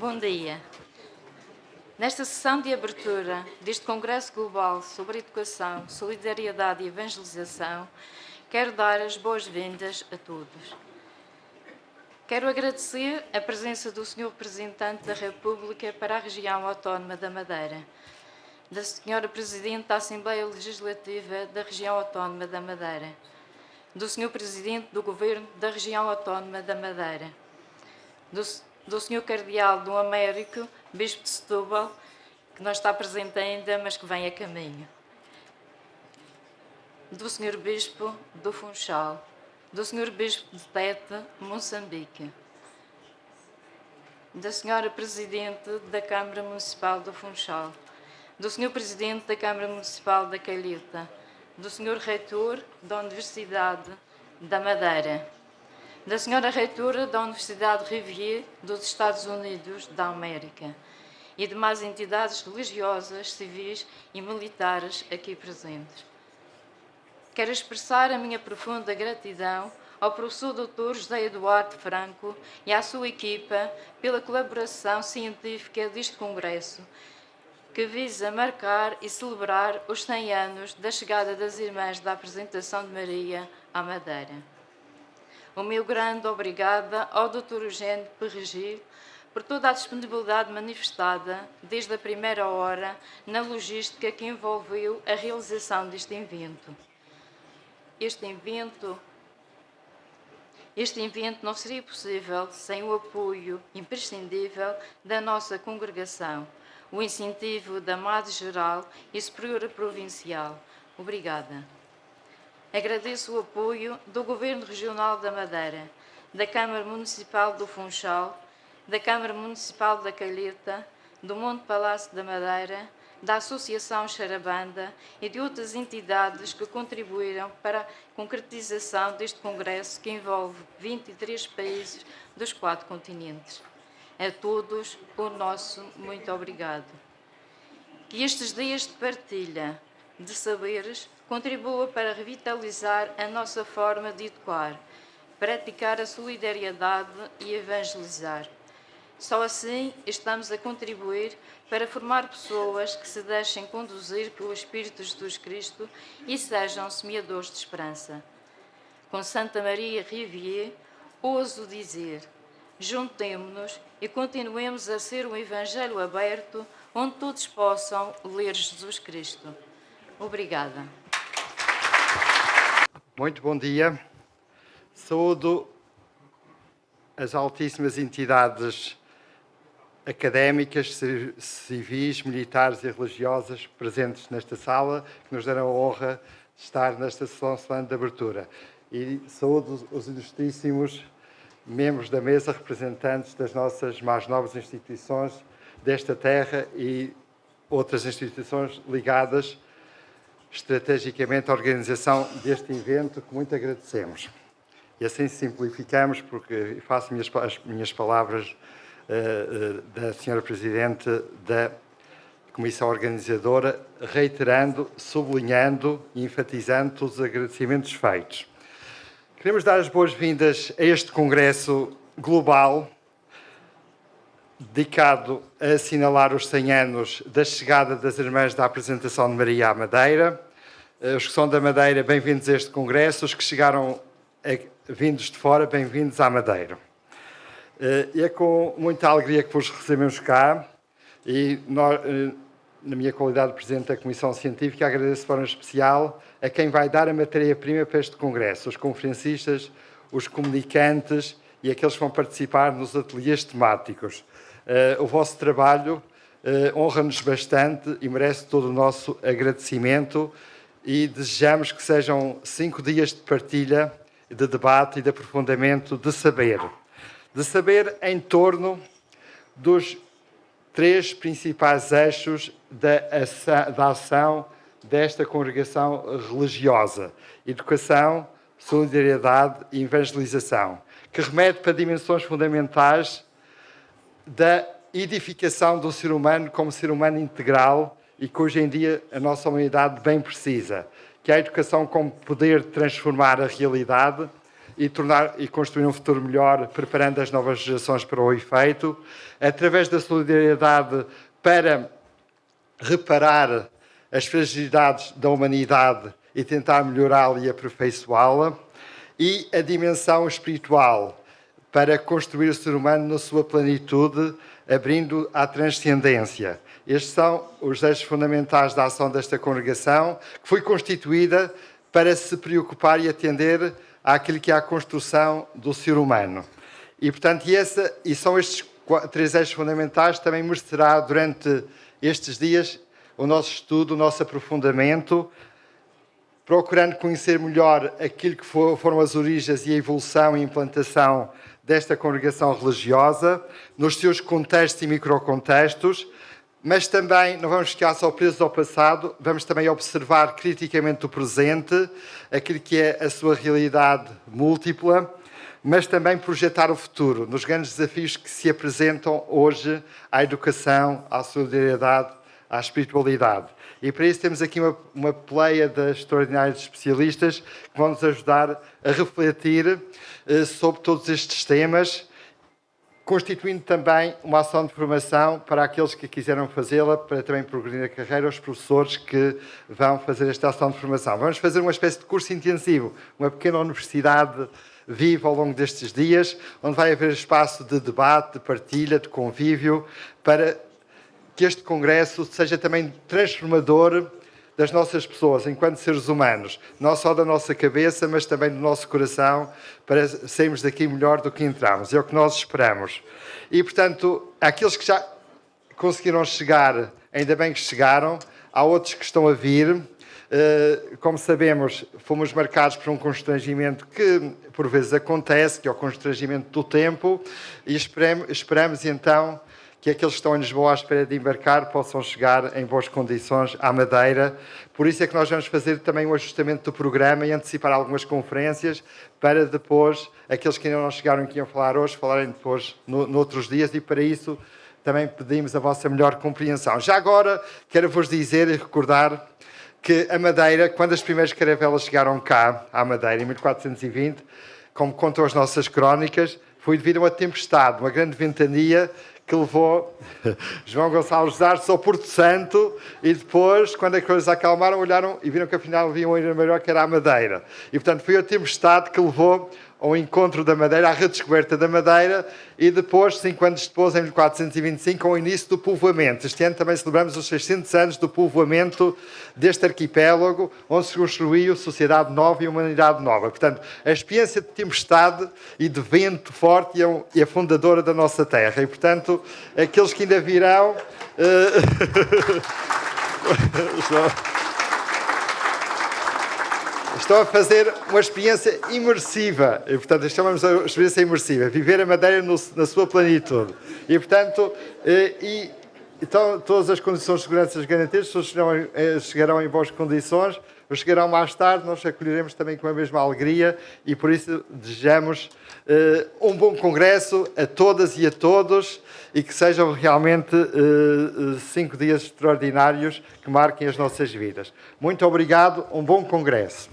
Bom dia. Nesta sessão de abertura deste Congresso Global sobre Educação, Solidariedade e Evangelização, quero dar as boas-vindas a todos. Quero agradecer a presença do Sr. Representante da República para a Região Autónoma da Madeira, da Sra. Presidente da Assembleia Legislativa da Região Autónoma da Madeira, do Sr. Presidente do Governo da Região Autónoma da Madeira, do Sr. Cardeal do Américo, Bispo de Setúbal, que não está presente ainda, mas que vem a caminho, do Sr. Bispo do Funchal, do Sr. Bispo de Tete, Moçambique, da Sra. Presidente da Câmara Municipal do Funchal, do Sr. Presidente da Câmara Municipal da Calheta, do Sr. Reitor da Universidade da Madeira, da Sra. Reitora da Universidade Rivier dos Estados Unidos da América e demais entidades religiosas, civis e militares aqui presentes. Quero expressar a minha profunda gratidão ao professor Dr. José Eduardo Franco e à sua equipa pela colaboração científica deste Congresso, que visa marcar e celebrar os 100 anos da chegada das Irmãs da Apresentação de Maria à Madeira. O meu grande obrigada ao Dr. Eugênio Perregil por toda a disponibilidade manifestada desde a primeira hora na logística que envolveu a realização deste evento. Este evento não seria possível sem o apoio imprescindível da nossa congregação, o incentivo da MAD Geral e Superiora Provincial. Obrigada. Agradeço o apoio do Governo Regional da Madeira, da Câmara Municipal do Funchal, da Câmara Municipal da Calheta, do Monte Palácio da Madeira, da Associação Charabanda e de outras entidades que contribuíram para a concretização deste congresso que envolve 23 países dos 4 continentes. A todos, o nosso muito obrigado. Que estes dias de partilha de saberes contribua para revitalizar a nossa forma de educar, praticar a solidariedade e evangelizar. Só assim estamos a contribuir para formar pessoas que se deixem conduzir pelo Espírito de Jesus Cristo e sejam semeadores de esperança. Com Santa Maria Rivier, ouso dizer: juntemo-nos e continuemos a ser um Evangelho aberto, onde todos possam ler Jesus Cristo. Obrigada. Muito bom dia. Saúdo as altíssimas entidades académicas, civis, militares e religiosas presentes nesta sala, que nos deram a honra de estar nesta sessão solene de abertura. E saúdo os ilustríssimos membros da mesa, representantes das nossas mais nobres instituições desta terra e outras instituições ligadas estrategicamente à organização deste evento, que muito agradecemos. E assim simplificamos, porque faço as minhas palavras da Sra. Presidente da Comissão Organizadora, reiterando, sublinhando e enfatizando todos os agradecimentos feitos. Queremos dar as boas-vindas a este Congresso Global, dedicado a assinalar os 100 anos da chegada das Irmãs da Apresentação de Maria à Madeira. Os que são da Madeira, bem-vindos a este Congresso. Os que chegaram vindos de fora, bem-vindos à Madeira. É com muita alegria que vos recebemos cá e, na minha qualidade de Presidente da Comissão Científica, agradeço de forma especial a quem vai dar a matéria-prima para este Congresso, os conferencistas, os comunicantes e aqueles que vão participar nos ateliês temáticos. O vosso trabalho honra-nos bastante e merece todo o nosso agradecimento e desejamos que sejam 5 dias de partilha, de debate e de aprofundamento de saber. De saber em torno dos 3 principais eixos da ação desta congregação religiosa: educação, solidariedade e evangelização, que remete para dimensões fundamentais da edificação do ser humano como ser humano integral e que hoje em dia a nossa humanidade bem precisa, que é a educação como poder de transformar a realidade e construir um futuro melhor, preparando as novas gerações para o efeito, através da solidariedade para reparar as fragilidades da humanidade e tentar melhorá-la e aperfeiçoá-la, e a dimensão espiritual para construir o ser humano na sua plenitude, abrindo à transcendência. Estes são os eixos fundamentais da ação desta congregação, que foi constituída para se preocupar e atender àquilo que é a construção do ser humano. E, portanto, são estes 3 eixos fundamentais que também merecerá, durante estes dias, o nosso estudo, o nosso aprofundamento, procurando conhecer melhor aquilo que foram as origens e a evolução e implantação desta congregação religiosa, nos seus contextos e microcontextos, mas também não vamos ficar só presos ao passado, vamos também observar criticamente o presente, aquilo que é a sua realidade múltipla, mas também projetar o futuro, nos grandes desafios que se apresentam hoje à educação, à solidariedade, à espiritualidade. E para isso temos aqui uma pleia de extraordinários especialistas que vão nos ajudar a refletir sobre todos estes temas, constituindo também uma ação de formação para aqueles que quiseram fazê-la, para também progredir na carreira, os professores que vão fazer esta ação de formação. Vamos fazer uma espécie de curso intensivo, uma pequena universidade viva ao longo destes dias, onde vai haver espaço de debate, de partilha, de convívio, para que este congresso seja também transformador das nossas pessoas, enquanto seres humanos, não só da nossa cabeça, mas também do nosso coração, para sairmos daqui melhor do que entramos. É o que nós esperamos. E, portanto, aqueles que já conseguiram chegar, ainda bem que chegaram, há outros que estão a vir. Como sabemos, fomos marcados por um constrangimento que, por vezes, acontece, que é o constrangimento do tempo, e esperamos então, que aqueles que estão em Lisboa à espera de embarcar possam chegar em boas condições à Madeira. Por isso é que nós vamos fazer também um ajustamento do programa e antecipar algumas conferências para depois, aqueles que ainda não chegaram e que iam falar hoje, falarem depois noutros dias, e para isso também pedimos a vossa melhor compreensão. Já agora, quero-vos dizer e recordar que a Madeira, quando as primeiras caravelas chegaram cá, à Madeira, em 1420, como contam as nossas crónicas, foi devido a uma tempestade, uma grande ventania, que levou João Gonçalves Artes ao Porto Santo, e depois, quando as coisas acalmaram, olharam e viram que afinal havia uma ilha maior, que era a Madeira. E, portanto, foi a tempestade que levou ao encontro da Madeira, à redescoberta da Madeira, e depois, 5 anos depois, em 1425, ao início do povoamento. Este ano também celebramos os 600 anos do povoamento deste arquipélago, onde se construiu sociedade nova e humanidade nova. Portanto, a experiência de tempestade e de vento forte é a fundadora da nossa terra. E, portanto, aqueles que ainda virão... Estão a fazer uma experiência imersiva. E, portanto, chamamos a experiência imersiva. Viver a Madeira na sua plenitude. E, portanto, então, todas as condições de segurança garantidas, as pessoas chegarão em boas condições, ou chegarão mais tarde, nós acolheremos também com a mesma alegria, e por isso desejamos um bom congresso a todas e a todos, e que sejam realmente 5 dias extraordinários que marquem as nossas vidas. Muito obrigado, um bom congresso.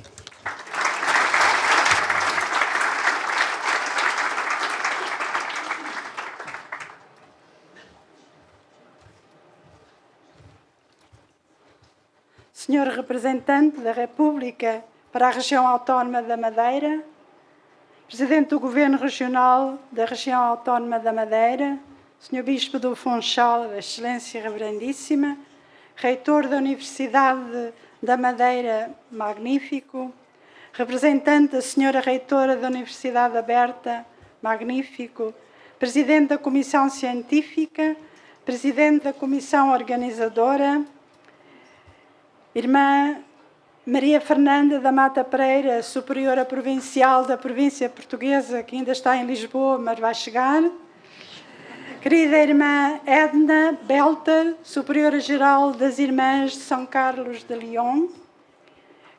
Senhor representante da República para a Região Autónoma da Madeira, Presidente do Governo Regional da Região Autónoma da Madeira, Senhor Bispo do Funchal, Excelência Reverendíssima, Reitor da Universidade da Madeira, magnífico, representante da Senhora Reitora da Universidade Aberta, magnífico, Presidente da Comissão Científica, Presidente da Comissão Organizadora, Irmã Maria Fernanda da Mata Pereira, Superiora Provincial da Província Portuguesa, que ainda está em Lisboa, mas vai chegar. Querida Irmã Edna Belter, Superiora Geral das Irmãs de São Carlos de Lyon.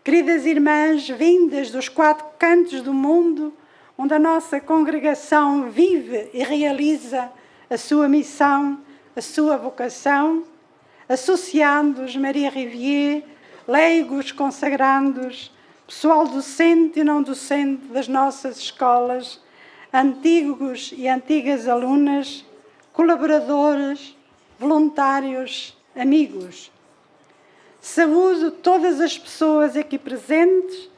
Queridas Irmãs vindas dos 4 cantos do mundo, onde a nossa congregação vive e realiza a sua missão, a sua vocação, associandos Maria Rivier, leigos consagrandos, pessoal docente e não docente das nossas escolas, antigos e antigas alunas, colaboradores, voluntários, amigos. Saúdo todas as pessoas aqui presentes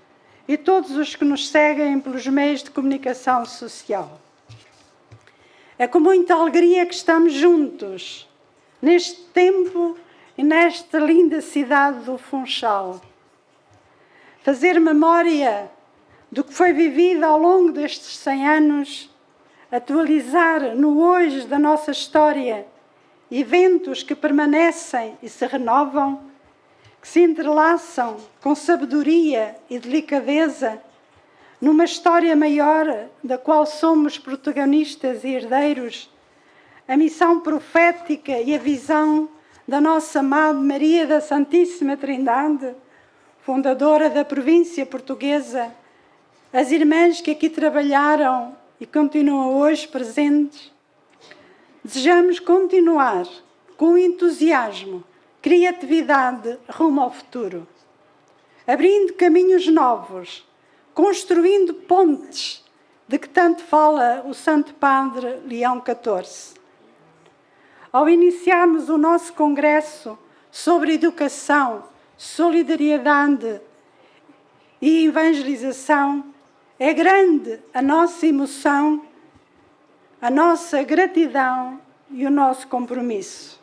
e todos os que nos seguem pelos meios de comunicação social. É com muita alegria que estamos juntos, neste tempo e nesta linda cidade do Funchal. Fazer memória do que foi vivido ao longo destes 100 anos, atualizar no hoje da nossa história eventos que permanecem e se renovam, que se entrelaçam com sabedoria e delicadeza numa história maior da qual somos protagonistas e herdeiros, a missão profética e a visão da nossa amada Maria da Santíssima Trindade, fundadora da província portuguesa, as irmãs que aqui trabalharam e continuam hoje presentes. Desejamos continuar com entusiasmo, criatividade rumo ao futuro, abrindo caminhos novos, construindo pontes de que tanto fala o Santo Padre Leão XIV. Ao iniciarmos o nosso congresso sobre educação, solidariedade e evangelização, é grande a nossa emoção, a nossa gratidão e o nosso compromisso.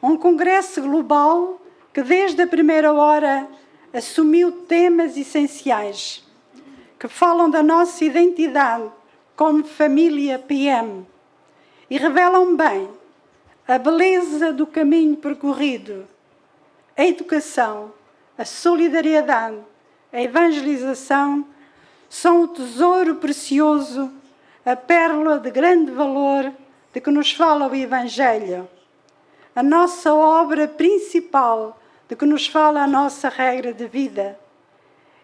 Um congresso global que desde a primeira hora assumiu temas essenciais que falam da nossa identidade como família PM e revelam bem a beleza do caminho percorrido. A educação, a solidariedade, a evangelização são o tesouro precioso, a pérola de grande valor de que nos fala o Evangelho. A nossa obra principal de que nos fala a nossa regra de vida.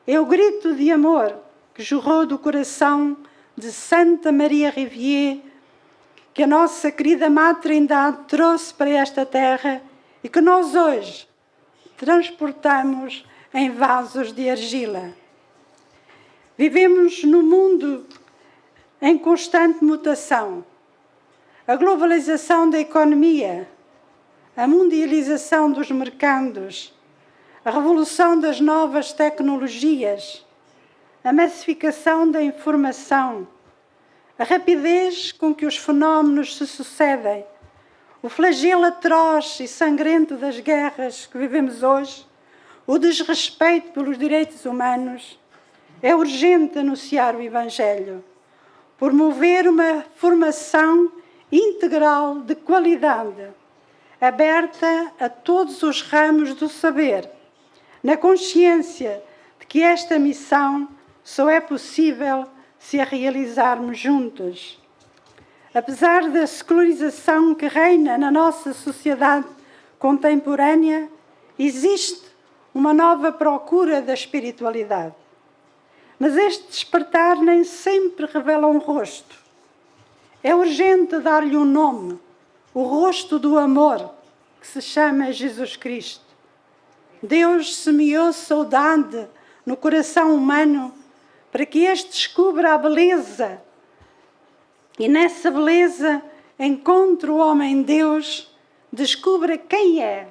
É o grito de amor que jorrou do coração de Santa Maria Rivière, que a nossa querida Madre Trindade trouxe para esta terra e que nós hoje transportamos em vasos de argila. Vivemos num mundo em constante mutação. A globalização da economia, a mundialização dos mercados, a revolução das novas tecnologias, a massificação da informação, a rapidez com que os fenómenos se sucedem, o flagelo atroz e sangrento das guerras que vivemos hoje, o desrespeito pelos direitos humanos, é urgente anunciar o Evangelho, promover uma formação integral de qualidade, aberta a todos os ramos do saber, na consciência de que esta missão só é possível se a realizarmos juntos. Apesar da secularização que reina na nossa sociedade contemporânea, existe uma nova procura da espiritualidade. Mas este despertar nem sempre revela um rosto. É urgente dar-lhe um nome, o rosto do amor, que se chama Jesus Cristo. Deus semeou saudade no coração humano para que este descubra a beleza e nessa beleza encontre o homem Deus, descubra quem é,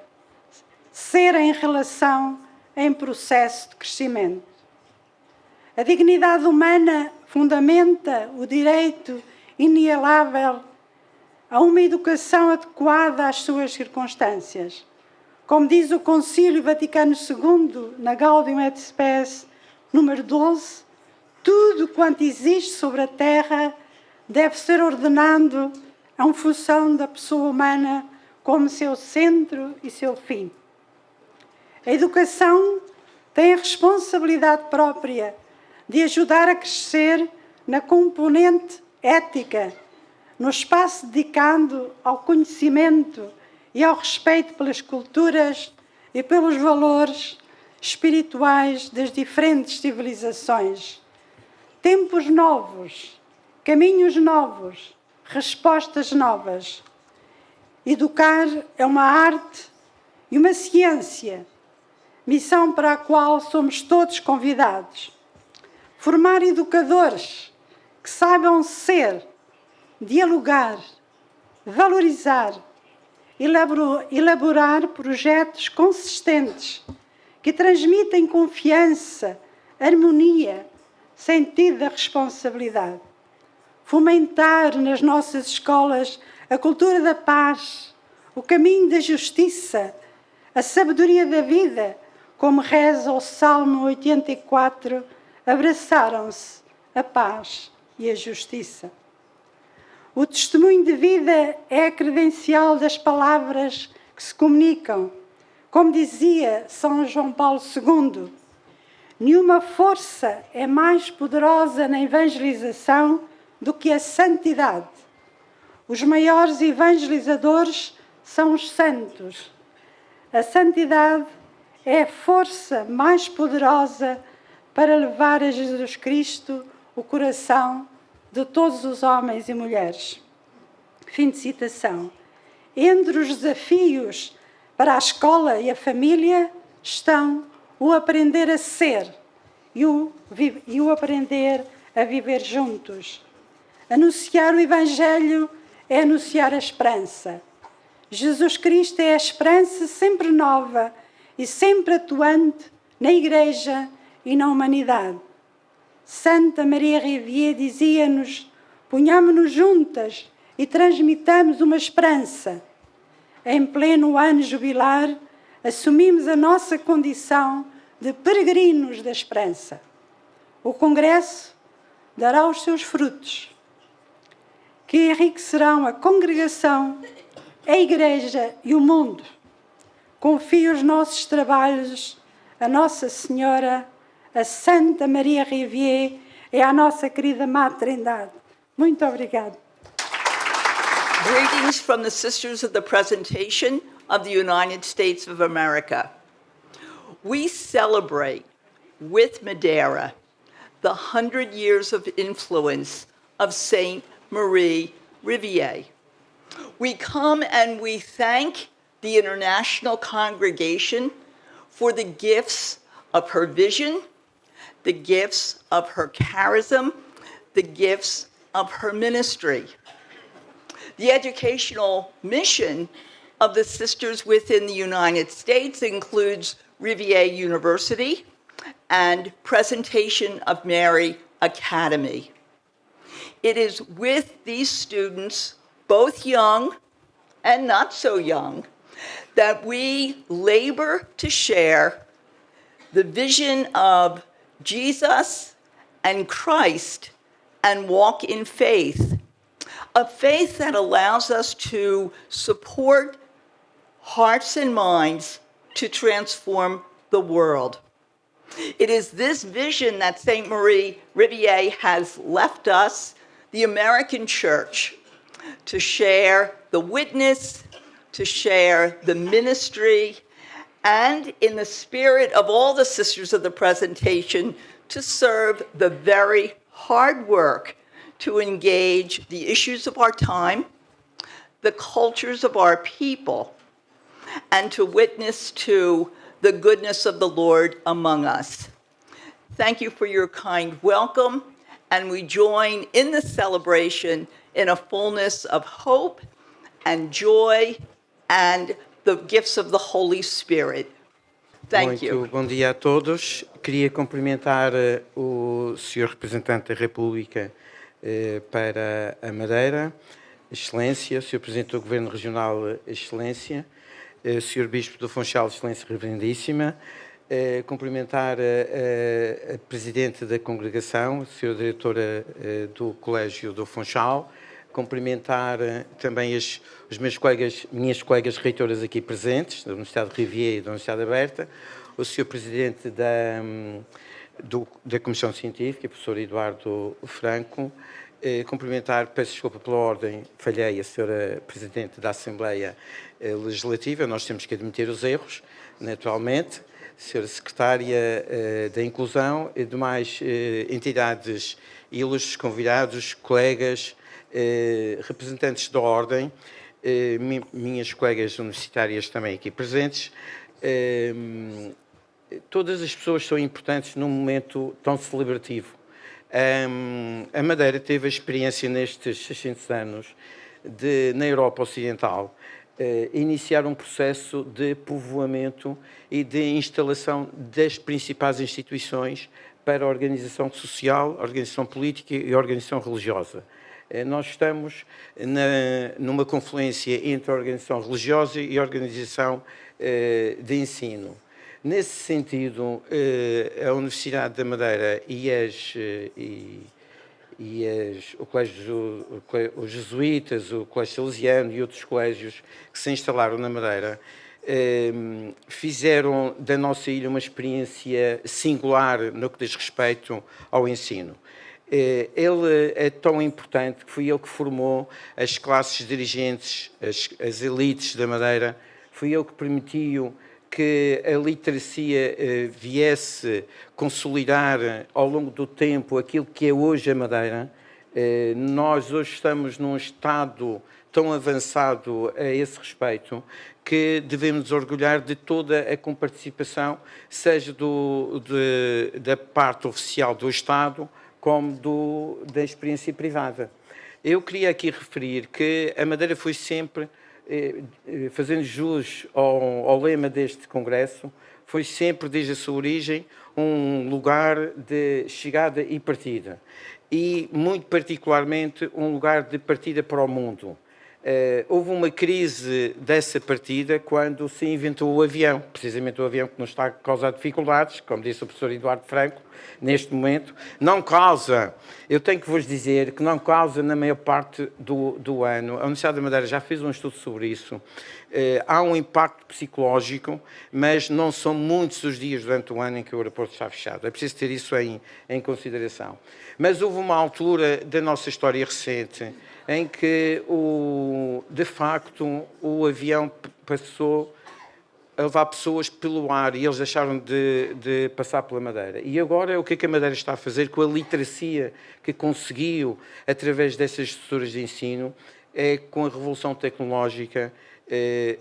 ser em relação em processo de crescimento. A dignidade humana fundamenta o direito inalienável a uma educação adequada às suas circunstâncias. Como diz o Concílio Vaticano II, na Gaudium et Spes, número 12, tudo quanto existe sobre a Terra deve ser ordenado em função da pessoa humana como seu centro e seu fim. A educação tem a responsabilidade própria de ajudar a crescer na componente ética, no espaço dedicado ao conhecimento e ao respeito pelas culturas e pelos valores espirituais das diferentes civilizações. Tempos novos, caminhos novos, respostas novas. Educar é uma arte e uma ciência. missão para a qual somos todos convidados. Formar educadores que saibam ser, dialogar, valorizar, elaborar projetos consistentes que transmitem confiança, harmonia, sentido da responsabilidade. Fomentar nas nossas escolas a cultura da paz, o caminho da justiça, a sabedoria da vida, como reza o Salmo 84, abraçaram-se a paz e a justiça. O testemunho de vida é a credencial das palavras que se comunicam. Como dizia São João Paulo II, nenhuma força é mais poderosa na evangelização do que a santidade. Os maiores evangelizadores são os santos. A santidade é a força mais poderosa para levar a Jesus Cristo o coração de todos os homens e mulheres. Fim de citação. Entre os desafios para a escola e a família estão o aprender a ser e o aprender a viver juntos. Anunciar o Evangelho é anunciar a esperança. Jesus Cristo é a esperança sempre nova e sempre atuante na Igreja e na humanidade. Santa Maria Rivière dizia-nos: ponhamo-nos juntas e transmitamos uma esperança. Em pleno ano jubilar, assumimos a nossa condição de peregrinos da esperança. O Congresso dará os seus frutos, que enriquecerão a congregação, a Igreja e o mundo. Confio os nossos trabalhos a Nossa Senhora, a Santa Maria Rivière e à nossa querida Madre Trindade. Muito obrigada. Greetings from the Sisters of the Presentation of the United States of America. We celebrate with Madeira the 100 years of influence of Saint Marie Rivière. We come and we thank the International Congregation for the gifts of her vision, the gifts of her charism, the gifts of her ministry. The educational mission of the Sisters within the United States includes Rivière University and Presentation of Mary Academy. It is with these students, both young and not so young, that we labor to share the vision of Jesus and Christ and walk in faith, a faith that allows us to support hearts and minds to transform the world. It is this vision that Saint Marie Rivière has left us, the American Church, to share the witness, to share the ministry, and in the spirit of all the Sisters of the Presentation, to serve the very hard work to engage the issues of our time, the cultures of our people, and to witness to the goodness of the Lord among us. Thank you for your kind welcome, and we join in the celebration in a fullness of hope and joy and the gifts of the Holy Spirit. Thank you. Muito bom dia a todos. Queria cumprimentar o Sr. Representante da República para a Madeira, Excelência, Sr. Presidente do Governo Regional, Excelência, Sr. Bispo do Funchal, Excelência Reverendíssima, cumprimentar a Presidente da Congregação, a Sra. Diretora do Colégio do Funchal, cumprimentar também os meus colegas, minhas colegas reitoras aqui presentes, da Universidade de Rivière e da Universidade Aberta, o Sr. Presidente da Comissão Científica, o Professor Eduardo Franco, cumprimentar, peço desculpa pela ordem, falhei, a Sra. Presidente da Assembleia Legislativa, nós temos que admitir os erros, naturalmente, Sra. Secretária da Inclusão e demais entidades, ilustres convidados, colegas, representantes da Ordem, minhas colegas universitárias também aqui presentes, todas as pessoas são importantes num momento tão celebrativo. A Madeira teve a experiência nestes 600 anos de, na Europa Ocidental, iniciar um processo de povoamento e de instalação das principais instituições para a organização social, a organização política e a organização religiosa. Nós estamos numa confluência entre a organização religiosa e a organização de ensino. Nesse sentido, a Universidade da Madeira e o colégio, os jesuítas, o Colégio Salesiano e outros colégios que se instalaram na Madeira fizeram da nossa ilha uma experiência singular no que diz respeito ao ensino. Ele é tão importante que foi ele que formou as classes dirigentes, as elites da Madeira, foi ele que permitiu que a literacia viesse consolidar ao longo do tempo aquilo que é hoje a Madeira. Nós hoje estamos num estado tão avançado a esse respeito que devemos nos orgulhar de toda a comparticipação, seja da parte oficial do Estado, como da experiência privada. Eu queria aqui referir que a Madeira foi sempre, fazendo jus ao lema deste Congresso, foi sempre, desde a sua origem, um lugar de chegada e partida. E, muito particularmente, um lugar de partida para o mundo. Houve uma crise dessa partida quando se inventou o avião, precisamente o avião que nos está a causar dificuldades, como disse o professor Eduardo Franco, neste momento. Não causa, eu tenho que vos dizer que não causa na maior parte do ano. A Universidade da Madeira já fez um estudo sobre isso. Há um impacto psicológico, mas não são muitos os dias durante o ano em que o aeroporto está fechado. É preciso ter isso em consideração. Mas houve uma altura da nossa história recente em que, de facto, o avião passou a levar pessoas pelo ar e eles deixaram de passar pela Madeira. E agora o que a Madeira está a fazer com a literacia que conseguiu através dessas estruturas de ensino é, com a revolução tecnológica,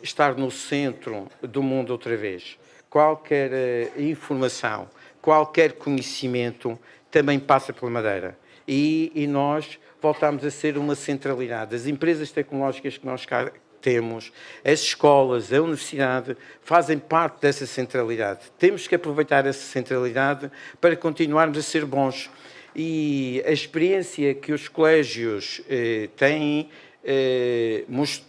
estar no centro do mundo outra vez. Qualquer informação, qualquer conhecimento também passa pela Madeira. E nós voltamos a ser uma centralidade. As empresas tecnológicas que nós cá temos, as escolas, a universidade, fazem parte dessa centralidade. Temos que aproveitar essa centralidade para continuarmos a ser bons. E a experiência que os colégios têm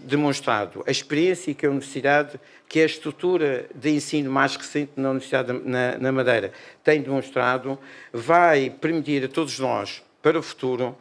demonstrado, a experiência que a universidade, que é a estrutura de ensino mais recente na Universidade na Madeira, tem demonstrado, vai permitir a todos nós, para o futuro,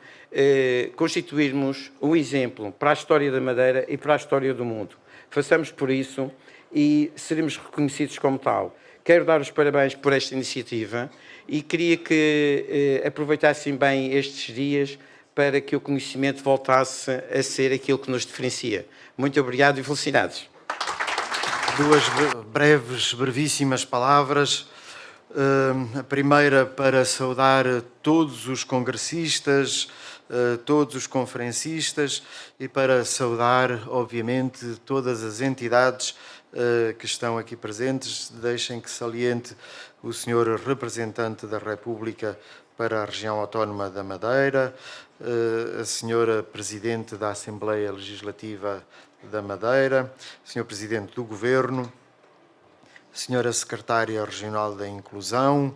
constituirmos um exemplo para a história da Madeira e para a história do mundo. Façamos por isso e seremos reconhecidos como tal. Quero dar os parabéns por esta iniciativa e queria que aproveitassem bem estes dias para que o conhecimento voltasse a ser aquilo que nos diferencia. Muito obrigado e felicidades. Duas brevíssimas palavras. A primeira para saudar todos os congressistas, todos os conferencistas e para saudar, obviamente, todas as entidades que estão aqui presentes. Deixem que saliente o senhor representante da República para a região autónoma da Madeira, a senhora Presidente da Assembleia Legislativa da Madeira, o senhor Presidente do Governo, senhora Secretária Regional da Inclusão,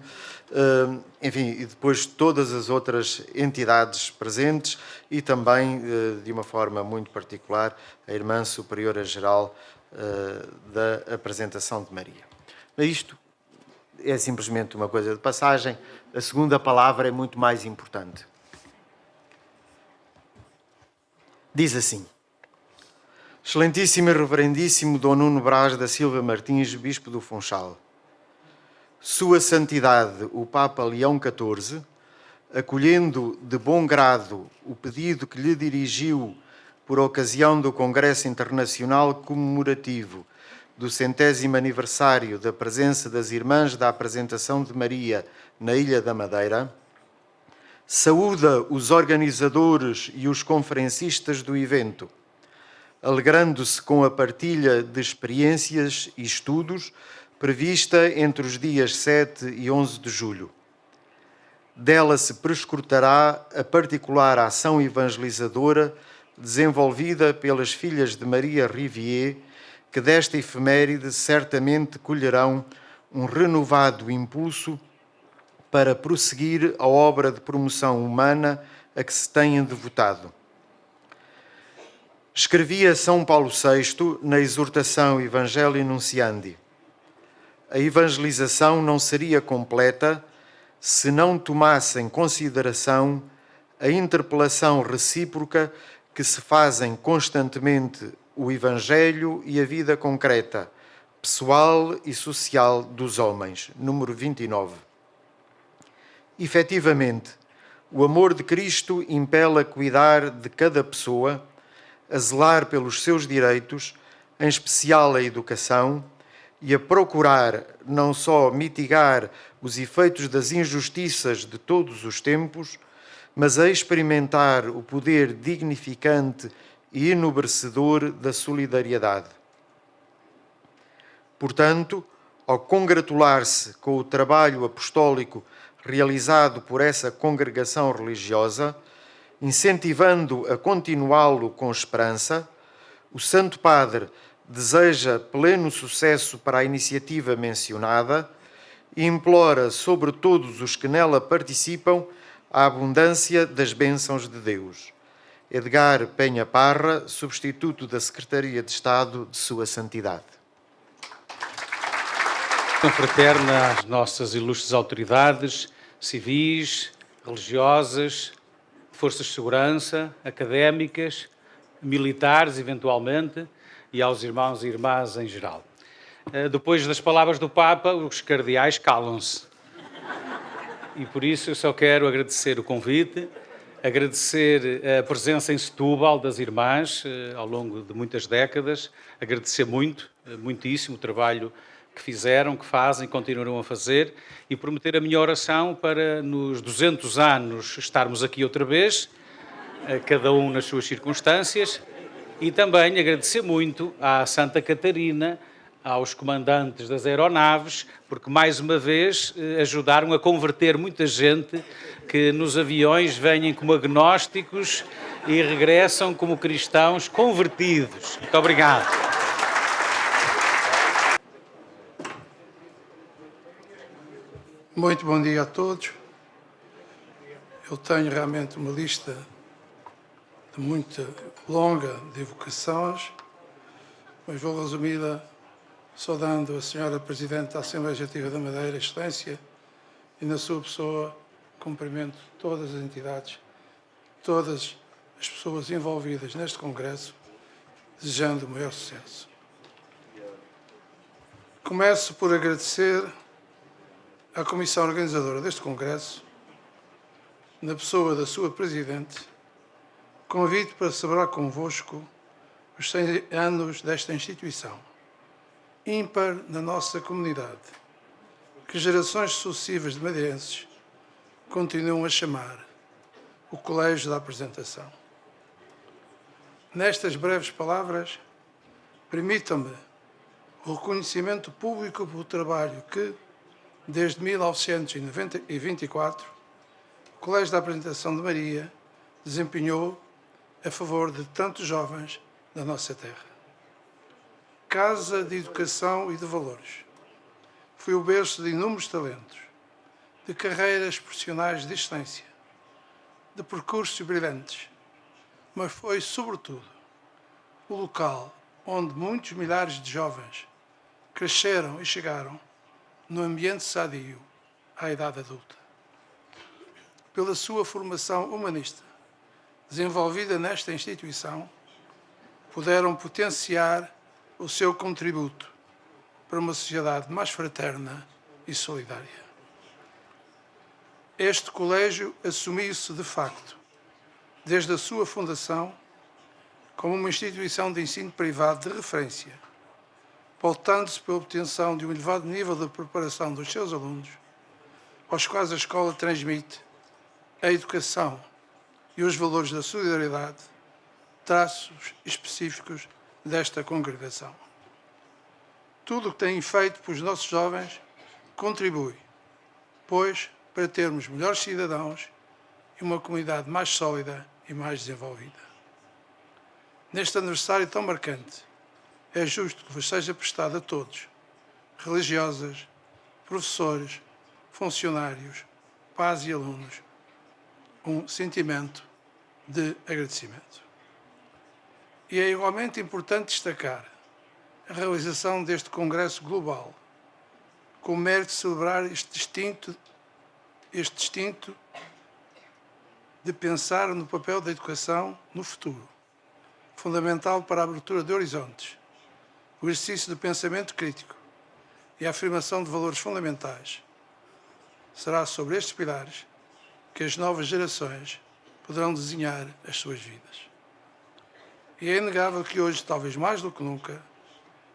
enfim, e depois todas as outras entidades presentes e também, de uma forma muito particular, a Irmã Superiora Geral da Apresentação de Maria. Isto é simplesmente uma coisa de passagem. A segunda palavra é muito mais importante. Diz assim: Excelentíssimo e Reverendíssimo Dom Nuno Braz da Silva Martins, Bispo do Funchal, Sua Santidade o Papa Leão XIV, acolhendo de bom grado o pedido que lhe dirigiu por ocasião do Congresso Internacional Comemorativo do 100º aniversário da presença das Irmãs da Apresentação de Maria na Ilha da Madeira, saúda os organizadores e os conferencistas do evento, alegrando-se com a partilha de experiências e estudos prevista entre os dias 7 e 11 de julho. Dela se prescrutará a particular ação evangelizadora desenvolvida pelas filhas de Maria Rivier, que desta efeméride certamente colherão um renovado impulso para prosseguir a obra de promoção humana a que se têm devotado. Escrevia São Paulo VI na exortação Evangelii Nunciandi: a evangelização não seria completa se não tomasse em consideração a interpelação recíproca que se fazem constantemente o Evangelho e a vida concreta, pessoal e social dos homens. Número 29. Efetivamente, o amor de Cristo impele a cuidar de cada pessoa, a zelar pelos seus direitos, em especial a educação, e a procurar não só mitigar os efeitos das injustiças de todos os tempos, mas a experimentar o poder dignificante e enobrecedor da solidariedade. Portanto, ao congratular-se com o trabalho apostólico realizado por essa congregação religiosa, incentivando a continuá-lo com esperança, o Santo Padre deseja pleno sucesso para a iniciativa mencionada e implora sobre todos os que nela participam a abundância das bênçãos de Deus. Edgar Penha Parra, substituto da Secretaria de Estado de Sua Santidade. Fraterna às nossas ilustres autoridades civis, religiosas, forças de segurança, académicas, militares, eventualmente, e aos irmãos e irmãs em geral. Depois das palavras do Papa, os cardeais calam-se. E por isso eu só quero agradecer o convite, agradecer a presença em Setúbal das irmãs ao longo de muitas décadas, agradecer muitíssimo o trabalho que fizeram, que fazem, continuarão a fazer, e prometer a minha oração para nos 200 anos estarmos aqui outra vez, cada um nas suas circunstâncias, e também agradecer muito à Santa Catarina, aos comandantes das aeronaves, porque mais uma vez ajudaram a converter muita gente que nos aviões vêm como agnósticos e regressam como cristãos convertidos. Muito obrigado. Muito bom dia a todos. Eu tenho realmente uma lista de muito longa de evocações, mas vou resumi-la saudando a Senhora Presidente da Assembleia Legislativa da Madeira, Excelência, e na sua pessoa cumprimento todas as entidades, todas as pessoas envolvidas neste Congresso, desejando o maior sucesso. Começo por agradecer à Comissão Organizadora deste Congresso, na pessoa da sua Presidente, convite para celebrar convosco os 100 anos desta instituição, ímpar na nossa comunidade, que gerações sucessivas de madeirenses continuam a chamar o Colégio da Apresentação. Nestas breves palavras, permitam-me o reconhecimento público pelo trabalho que, desde 1924, o Colégio da Apresentação de Maria desempenhou a favor de tantos jovens da nossa terra. Casa de educação e de valores. Foi o berço de inúmeros talentos, de carreiras profissionais de excelência, de percursos brilhantes, mas foi, sobretudo, o local onde muitos milhares de jovens cresceram e chegaram no ambiente sadio à idade adulta. Pela sua formação humanista, desenvolvida nesta instituição, puderam potenciar o seu contributo para uma sociedade mais fraterna e solidária. Este colégio assumiu-se, de facto, desde a sua fundação, como uma instituição de ensino privado de referência, pautando-se pela obtenção de um elevado nível de preparação dos seus alunos, aos quais a escola transmite a educação e os valores da solidariedade, traços específicos desta congregação. tudo o que têm feito pelos nossos jovens contribui, pois, para termos melhores cidadãos e uma comunidade mais sólida e mais desenvolvida. Neste aniversário tão marcante, é justo que vos seja prestado a todos, religiosas, professores, funcionários, pais e alunos, um sentimento de agradecimento. E é igualmente importante destacar a realização deste Congresso Global, com o mérito de celebrar este instinto de pensar no papel da educação no futuro, fundamental para a abertura de horizontes, o exercício do pensamento crítico e a afirmação de valores fundamentais. Será sobre estes pilares que as novas gerações poderão desenhar as suas vidas. E é inegável que hoje, talvez mais do que nunca,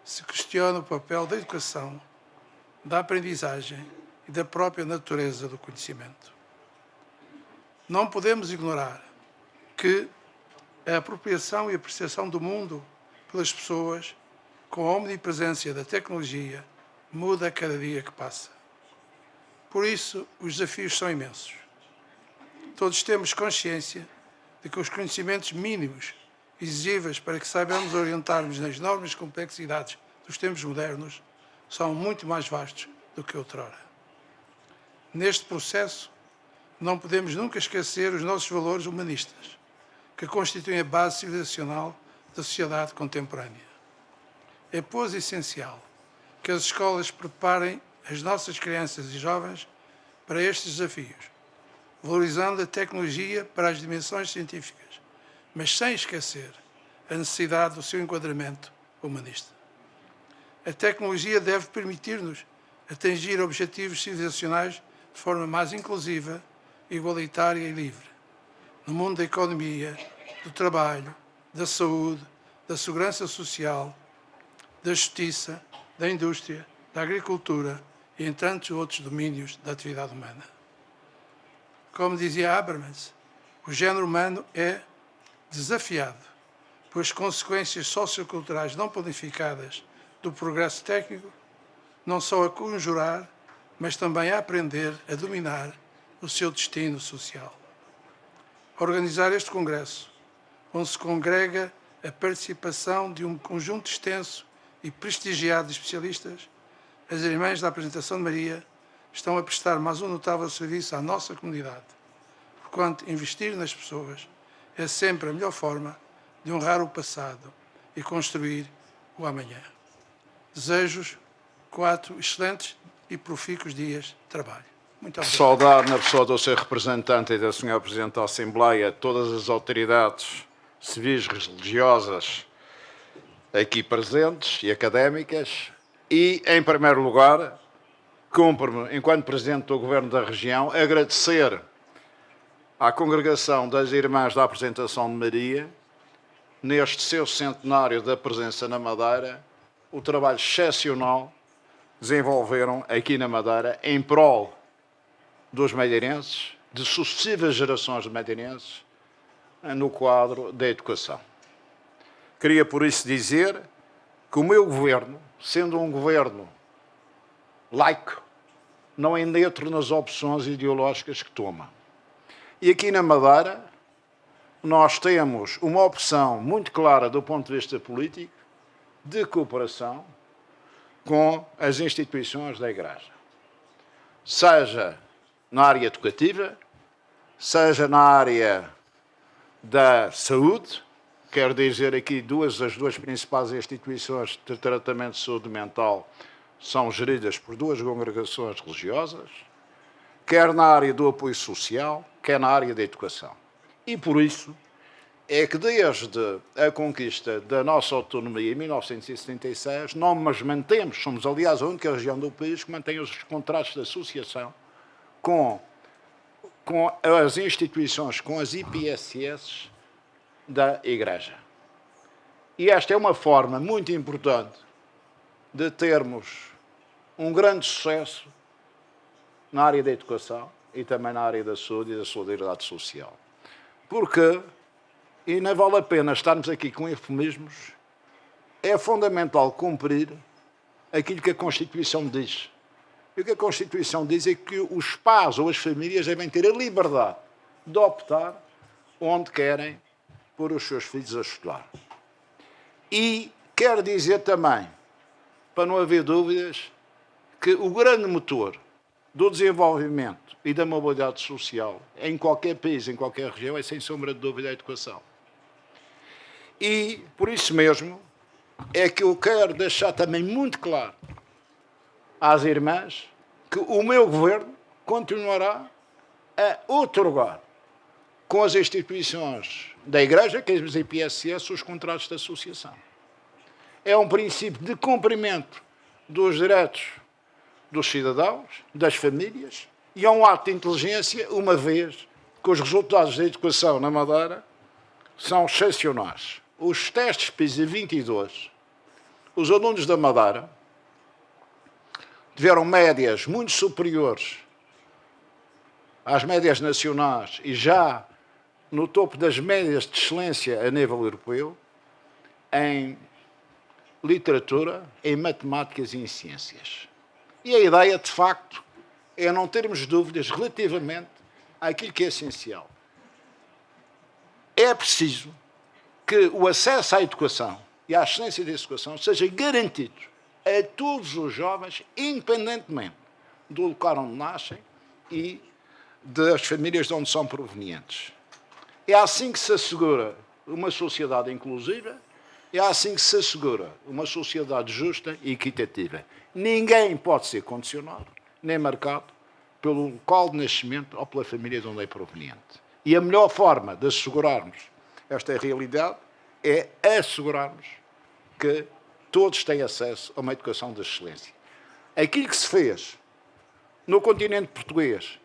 se questiona o papel da educação, da aprendizagem e da própria natureza do conhecimento. Não podemos ignorar que a apropriação e apreciação do mundo pelas pessoas, com a omnipresença da tecnologia, muda a cada dia que passa. Por isso, os desafios são imensos. Todos temos consciência de que os conhecimentos mínimos exigíveis para que saibamos orientar-nos nas enormes complexidades dos tempos modernos são muito mais vastos do que outrora. Neste processo, não podemos nunca esquecer os nossos valores humanistas, que constituem a base civilizacional da sociedade contemporânea. É, pois, essencial que as escolas preparem as nossas crianças e jovens para estes desafios, valorizando a tecnologia para as dimensões científicas, mas sem esquecer a necessidade do seu enquadramento humanista. A tecnologia deve permitir-nos atingir objetivos civilizacionais de forma mais inclusiva, igualitária e livre, no mundo da economia, do trabalho, da saúde, da segurança social, da justiça, da indústria, da agricultura e em tantos outros domínios da atividade humana. Como dizia Habermas, o género humano é desafiado pelas consequências socioculturais não planificadas do progresso técnico, não só a conjurar, mas também a aprender a dominar o seu destino social. Organizar este congresso, onde se congrega a participação de um conjunto extenso e prestigiado de especialistas, as Irmãs da Apresentação de Maria estão a prestar mais um notável serviço à nossa comunidade, porquanto investir nas pessoas é sempre a melhor forma de honrar o passado e construir o amanhã. Desejo-vos 4 excelentes e profícuos dias de trabalho. Muito obrigado. Saudar, na pessoa do seu representante e da senhora Presidente da Assembleia, todas as autoridades civis religiosas aqui presentes e académicas e, em primeiro lugar, cumpre-me, enquanto Presidente do Governo da região, agradecer à Congregação das Irmãs da Apresentação de Maria, neste seu centenário da presença na Madeira, o trabalho excepcional que desenvolveram aqui na Madeira em prol dos madeirenses, de sucessivas gerações de madeirenses, no quadro da educação. Queria, por isso, dizer que o meu governo, sendo um governo laico, não é neutro nas opções ideológicas que toma. E aqui na Madeira, nós temos uma opção muito clara do ponto de vista político de cooperação com as instituições da Igreja. Seja na área educativa, seja na área da saúde, quero dizer aqui as duas principais instituições de tratamento de saúde mental são geridas por 2 congregações religiosas, quer na área do apoio social, quer na área da educação. E por isso é que desde a conquista da nossa autonomia em 1976, nós mantemos, somos aliás a única região do país que mantém os contratos de associação com as instituições, com as IPSS da Igreja. E esta é uma forma muito importante de termos um grande sucesso na área da educação e também na área da saúde e da solidariedade social. Porque, e não vale a pena estarmos aqui com eufemismos, é fundamental cumprir aquilo que a Constituição diz. E o que a Constituição diz é que os pais ou as famílias devem ter a liberdade de optar onde querem pôr os seus filhos a estudar. E quero dizer também, para não haver dúvidas, que o grande motor do desenvolvimento e da mobilidade social em qualquer país, em qualquer região, é sem sombra de dúvida a educação. E, por isso mesmo, é que eu quero deixar também muito claro às irmãs que o meu governo continuará a outorgar com as instituições da Igreja, que é a IPSS, os contratos de associação. É um princípio de cumprimento dos direitos dos cidadãos, das famílias, e é um ato de inteligência, uma vez que os resultados da educação na Madeira são excepcionais. Os testes PISA 22, os alunos da Madeira tiveram médias muito superiores às médias nacionais e já no topo das médias de excelência a nível europeu, em literatura, em matemáticas e em ciências. E a ideia, de facto, é não termos dúvidas relativamente àquilo que é essencial. É preciso que o acesso à educação e à excelência da educação seja garantido a todos os jovens, independentemente do local onde nascem e das famílias de onde são provenientes. É assim que se assegura uma sociedade inclusiva, é assim que se assegura uma sociedade justa e equitativa. Ninguém pode ser condicionado, nem marcado, pelo local de nascimento ou pela família de onde é proveniente. E a melhor forma de assegurarmos esta realidade é assegurarmos que todos têm acesso a uma educação de excelência. Aquilo que se fez no continente português,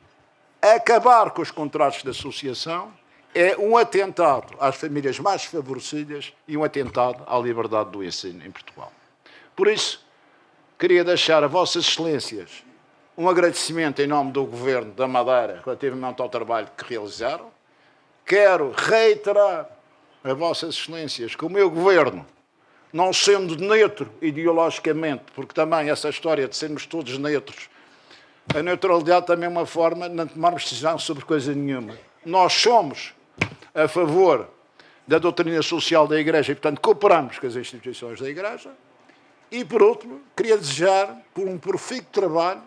acabar com os contratos de associação, é um atentado às famílias mais favorecidas e um atentado à liberdade do ensino em Portugal. Por isso, queria deixar a Vossas Excelências um agradecimento em nome do Governo da Madeira relativamente ao trabalho que realizaram. Quero reiterar a Vossas Excelências que o meu Governo, não sendo neutro ideologicamente, porque também essa história de sermos todos neutros, a neutralidade também é uma forma de não tomarmos decisão sobre coisa nenhuma. Nós somos a favor da doutrina social da Igreja e, portanto, cooperamos com as instituições da Igreja. E, por último, queria desejar por um profícuo trabalho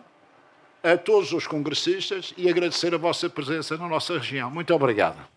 a todos os congressistas e agradecer a vossa presença na nossa região. Muito obrigado.